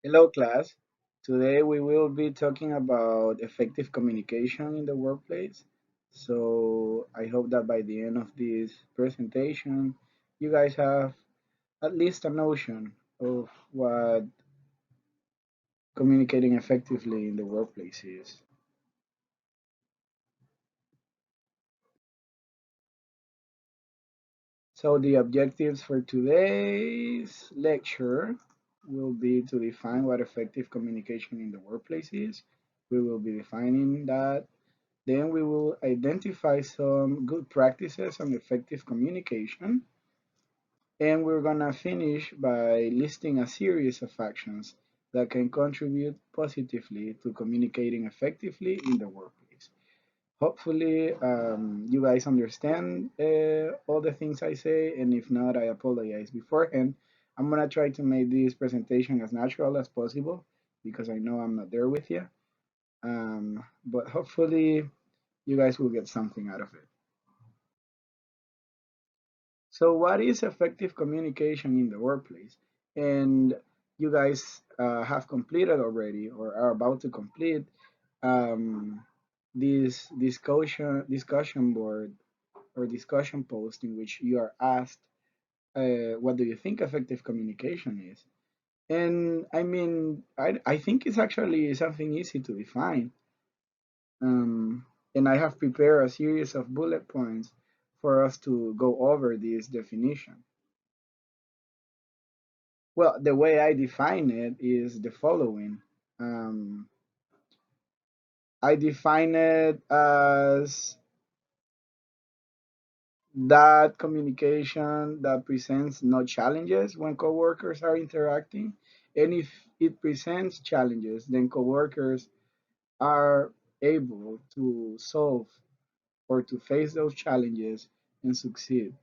Hello, class. Today we will be talking about effective communication in the workplace. So I hope that by the end of this presentation, you guys have at least a notion of what communicating effectively in the workplace is. So the objectives for today's lecture will be to define what effective communication in the workplace is. We will be defining that. Then we will identify some good practices on effective communication. And we're gonna finish by listing a series of actions that can contribute positively to communicating effectively in the workplace. Hopefully, you guys understand all the things I say, and if not, I apologize beforehand. I'm gonna try to make this presentation as natural as possible because I know I'm not there with you. But hopefully, you guys will get something out of it. So, what is effective communication in the workplace? And you guys have completed already or are about to complete um, this discussion board or discussion post in which you are asked, what do you think effective communication is? And I mean, I think it's actually something easy to define. Um, and I have prepared a series of bullet points for us to go over this definition. Well, the way I define it is the following. Um, I define it as that communication that presents no challenges when coworkers are interacting. And if it presents challenges, then coworkers are able to solve or to face those challenges and succeed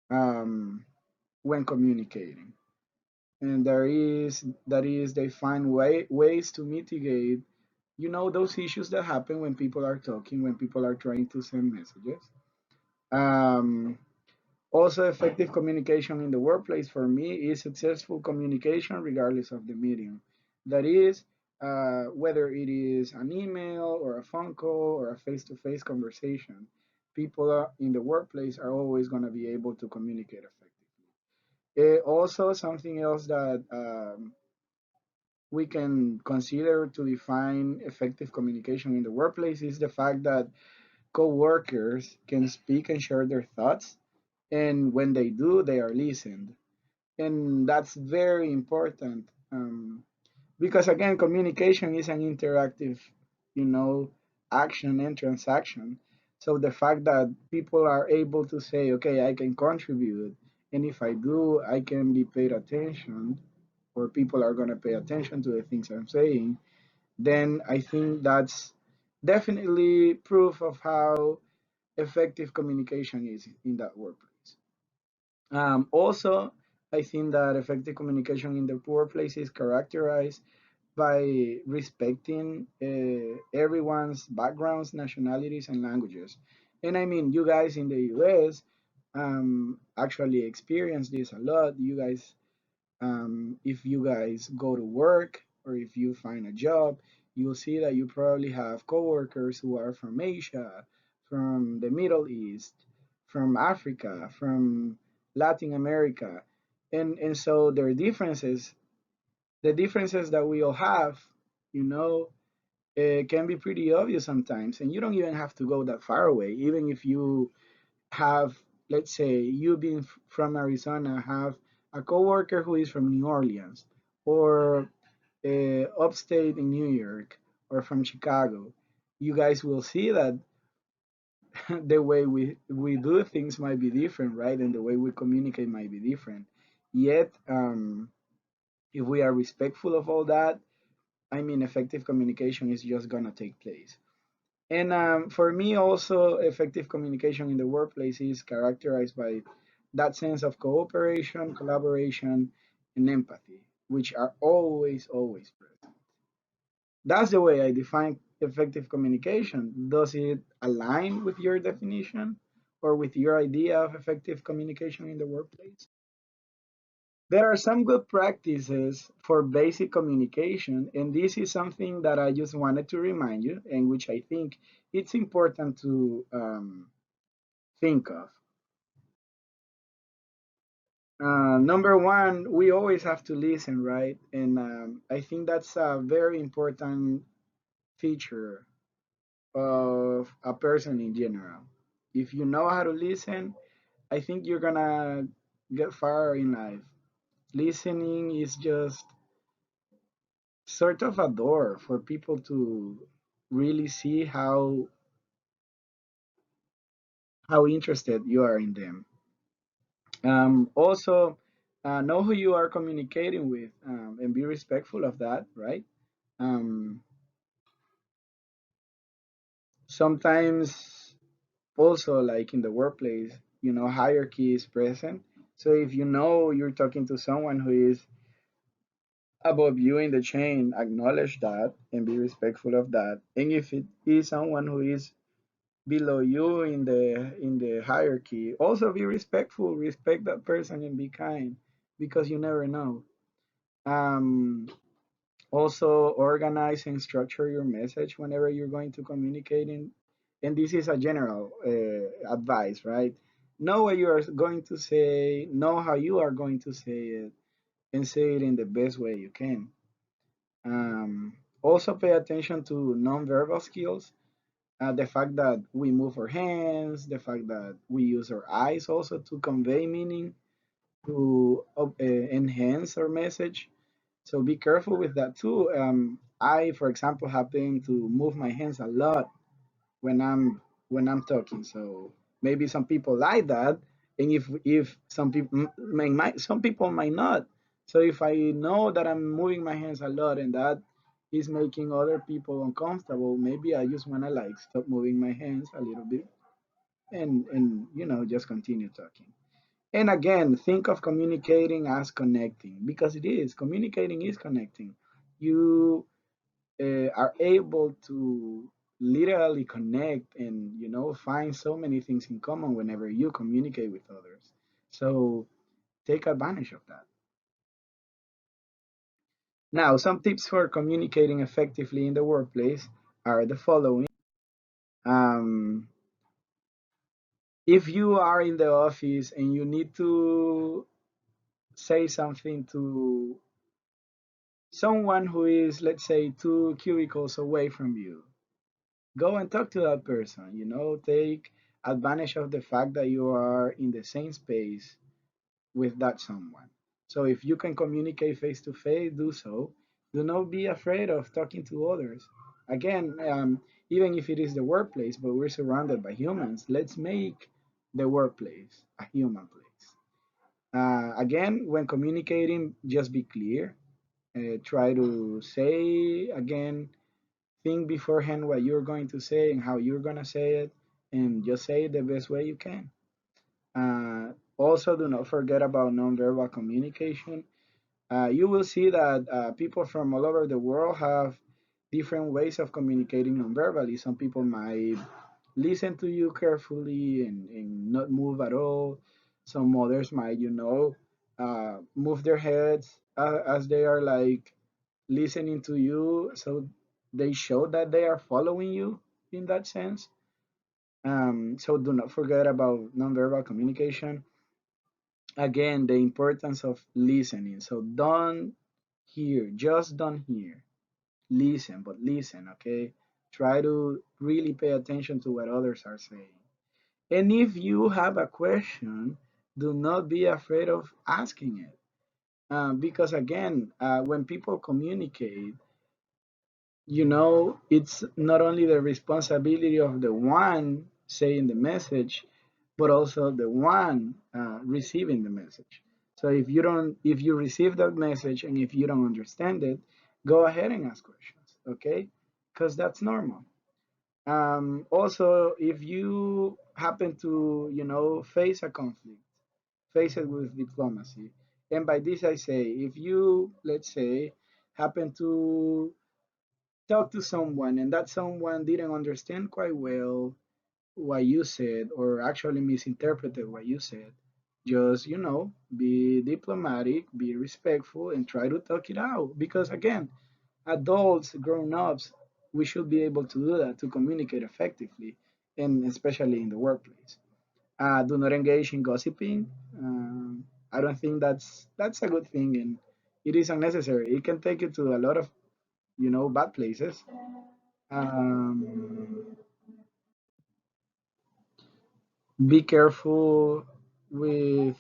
um, when communicating. And that is they find ways to mitigate, those issues that happen when people are talking, when people are trying to send messages. um, Also, effective communication in the workplace for me is successful communication regardless of the medium. That is, whether it is an email or a phone call or a face-to-face conversation, people in the workplace are always going to be able to communicate effectively. Also, something else that we can consider to define effective communication in the workplace is the fact that co-workers can speak and share their thoughts, and when they do, they are listened. And that's very important, because again, communication is an interactive, you know, action and transaction. So the fact that people are able to say, okay, I can contribute, and if I do, I can be paid attention, or people are going to pay attention to the things I'm saying, then I think that's definitely proof of how effective communication is in that workplace. Also, I think that effective communication in the workplace is characterized by respecting everyone's backgrounds, nationalities, and languages. And I mean, you guys in the US actually experience this a lot. You guys, if you guys go to work or if you find a job, you'll see that you probably have coworkers who are from Asia, from the Middle East, from Africa, from Latin America. And so there are differences, the differences that we all have, you know, can be pretty obvious sometimes. And you don't even have to go that far away. Even if you have, let's say, you being from Arizona, have a coworker who is from New Orleans or upstate in New York or from Chicago, you guys will see that the way we do things might be different, right? And the way we communicate might be different. Yet, if we are respectful of all that, I mean, effective communication is just gonna take place. And for me, also, effective communication in the workplace is characterized by that sense of cooperation, collaboration, and empathy, which are always, always present. That's the way I define effective communication. Does it align with your definition or with your idea of effective communication in the workplace? There are some good practices for basic communication, and this is something that I just wanted to remind you, and which I think it's important to think of. Number one, we always have to listen, right? And I think that's a very important feature of a person in general. If you know how to listen, I think you're gonna get far in life. Listening is just sort of a door for people to really see how interested you are in them. Also, know who you are communicating with, and be respectful of that, right? Um, Sometimes also, like in the workplace, hierarchy is present. So if you know you're talking to someone who is above you in the chain, acknowledge that and be respectful of that. And if it is someone who is below you in the hierarchy, also be respectful, respect that person and be kind, because you never know. Um, Also organize and structure your message whenever you're going to communicate and this is a general advice, right? Know what you are going to say, know how you are going to say it, and say it in the best way you can. Also pay attention to nonverbal skills, the fact that we move our hands, the fact that we use our eyes also to convey meaning, to enhance our message. So be careful with that too. I, for example, happen to move my hands a lot when I'm talking. So maybe some people like that, and if some people some people might not. So if I know that I'm moving my hands a lot and that is making other people uncomfortable, maybe I just wanna like stop moving my hands a little bit and just continue talking. And again, think of communicating as connecting because it is. Communicating is connecting. You are able to literally connect and find so many things in common whenever you communicate with others. So take advantage of that. Now, some tips for communicating effectively in the workplace are the following. Um, if you are in the office and you need to say something to someone who is, let's say, 2 cubicles away from you, go and talk to that person. Take advantage of the fact that you are in the same space with that someone. So if you can communicate face to face, do so. Do not be afraid of talking to others. Again, even if it is the workplace, but we're surrounded by humans, let's make the workplace a human place. Again, when communicating, just be clear. Try to say again, think beforehand what you're going to say and how you're going to say it, and just say it the best way you can. Also, do not forget about nonverbal communication. You will see that people from all over the world have different ways of communicating nonverbally. Some people might listen to you carefully and not move at all. Some others might, move their heads as they are like listening to you. So they show that they are following you in that sense. So do not forget about nonverbal communication. Again, the importance of listening. So don't hear, just don't hear. Listen, but listen, okay? Try to really pay attention to what others are saying. And if you have a question, do not be afraid of asking it. Because again, when people communicate, it's not only the responsibility of the one saying the message, but also the one receiving the message. So if you receive that message and if you don't understand it, go ahead and ask questions, okay? Because that's normal. Also, if you happen to, face a conflict, face it with diplomacy. And by this I say, if you, let's say, happen to talk to someone and that someone didn't understand quite well what you said or actually misinterpreted what you said, Just, be diplomatic, be respectful, and try to talk it out. Because again, adults, grown-ups, we should be able to do that to communicate effectively, and especially in the workplace. Do not engage in gossiping. I don't think that's a good thing, and it is unnecessary. It can take you to a lot of bad places. Um, be careful with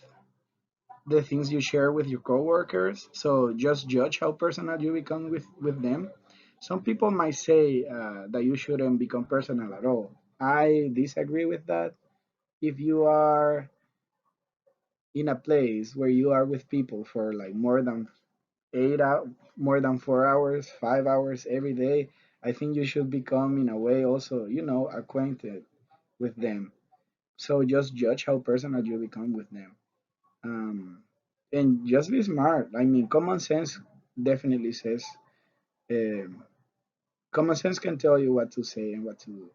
the things you share with your coworkers. So just judge how personal you become with them. Some people might say that you shouldn't become personal at all. I disagree with that. If you are in a place where you are with people for like more than 4 hours, 5 hours every day, I think you should become in a way also, acquainted with them. So just judge how personal you become with them. Um, and just be smart. I mean, common sense definitely says, um, common sense can tell you what to say and what to do.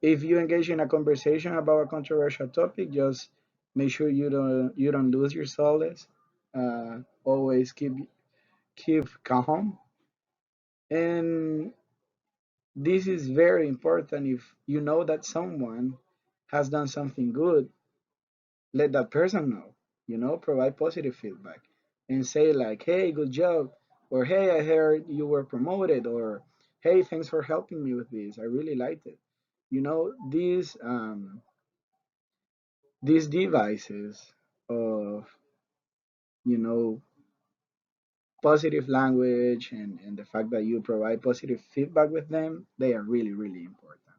If you engage in a conversation about a controversial topic, just make sure you don't lose your solace. Always keep calm. And this is very important. If you know that someone has done something good, let that person know. Provide positive feedback and say like, "Hey, good job," or "Hey, I heard you were promoted," or "Hey, thanks for helping me with this. I really liked it." These devices of you know positive language and the fact that you provide positive feedback with them, they are really, really important.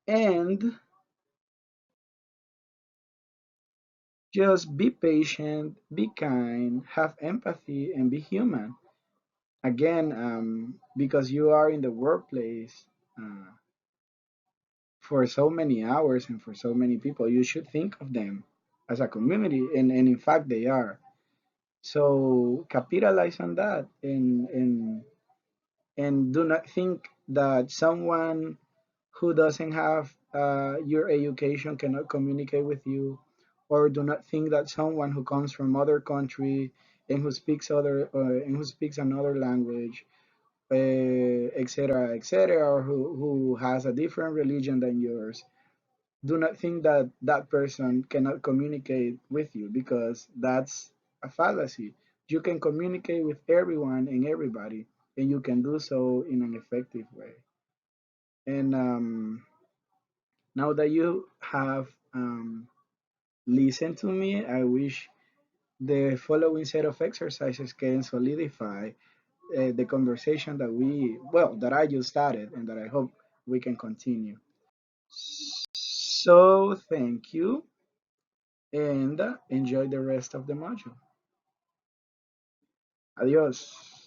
And just be patient, be kind, have empathy, and be human. Again, because you are in the workplace for so many hours and for so many people, you should think of them as a community, and in fact, they are. So capitalize on that, and do not think that someone who doesn't have your education cannot communicate with you, or do not think that someone who comes from other country and who speaks another language, etc., etc., or who has a different religion than yours, do not think that that person cannot communicate with you, because that's a fallacy. You can communicate with everyone and everybody, and you can do so in an effective way. And now that you have listened to me, I wish the following set of exercises can solidify the conversation that I just started and that I hope we can continue. So, thank you and enjoy the rest of the module. Adios.